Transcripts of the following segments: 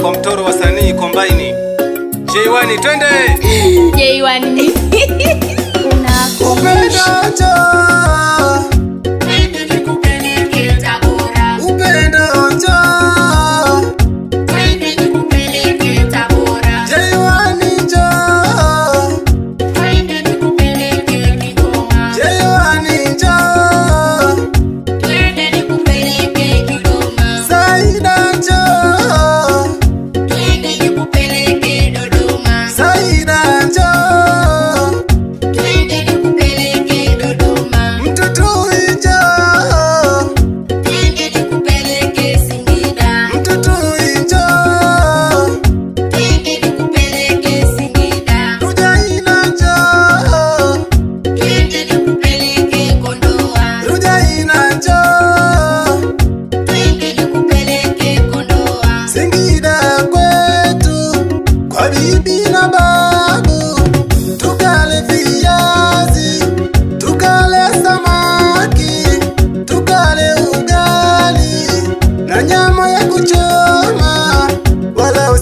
kwa mtoro wasanii kombaini. J1 twende. J1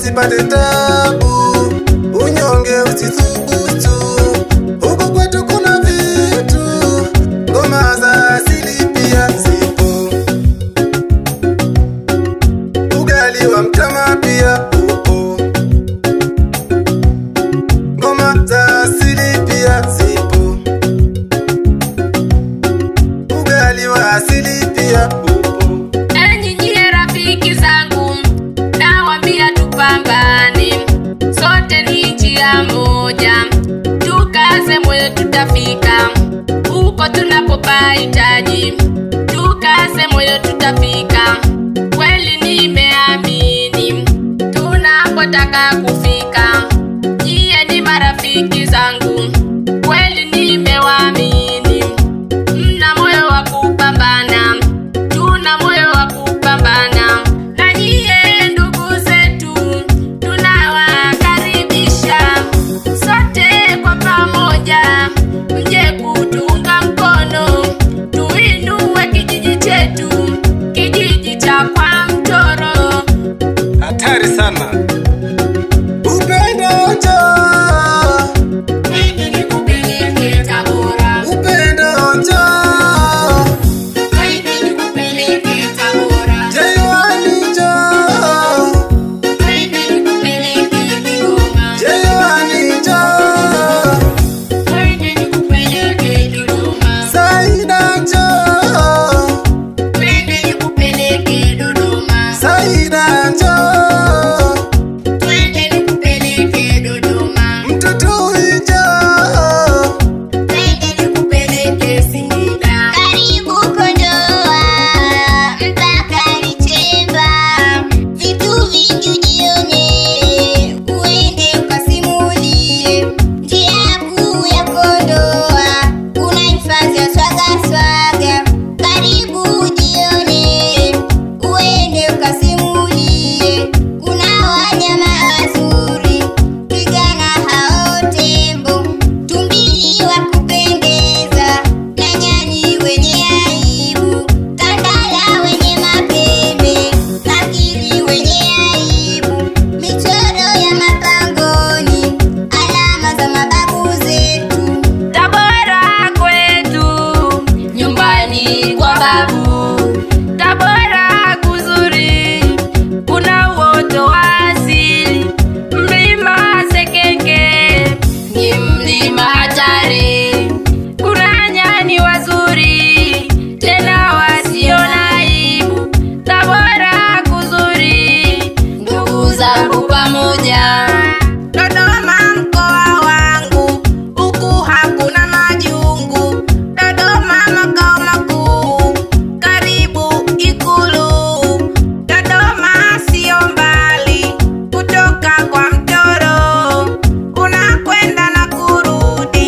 usipate tabu, unyonge usithubutu. Huku kwetu kuna vitu, ngoma za asili pia zipo. Ugali wa mtama pia upo. Ngoma za asili pia zipo. Ugali wa asili pia upo. Pambane, sote ni njia moja, tukaze moyo tutafika, uko tunapopahitaji, tukaze moyo tutafika, kweli nimeamini, tunapotaka kufika, nyie ni marafiki zangu, kweli nimewaamini, mna moyo wa kupambana, tuna moyo wa kupambana, na nyie mje kutunga mkono, tuinue kijiji chetu, kijiji cha kwa Mtoro. Hatari sana. Upendo njoo, mimi nikupeleke Tabora. Upendo njoo, mimi nikupeleke Tabora. J1 njoo, mimi nikupeleke Kigoma. J1 njoo. Tabora kuzuri, kuna uoto wa asili, mlima Sekenge ni mlima hatari, kuna nyani wazuri tena wasio na aibu. Tabora kuzuri, ndugu zangu pamoja. Dodoma mkoa wangu, huku hakuna majungu. Dodoma makao makuu, karibu Ikulu. Dodoma sio mbali kutoka kwa Mtoro, unakwenda na kurudi.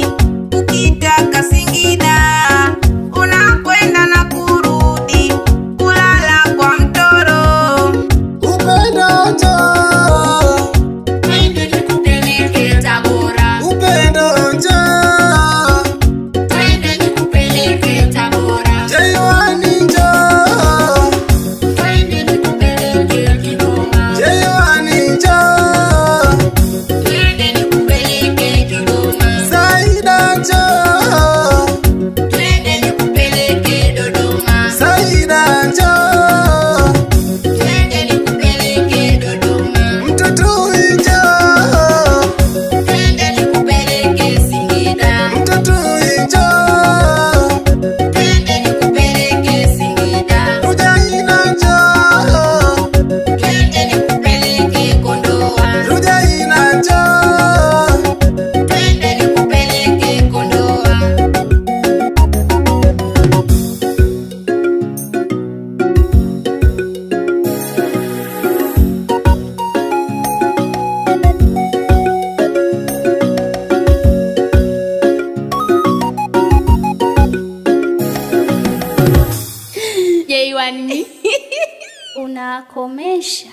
J1 Unakomesha.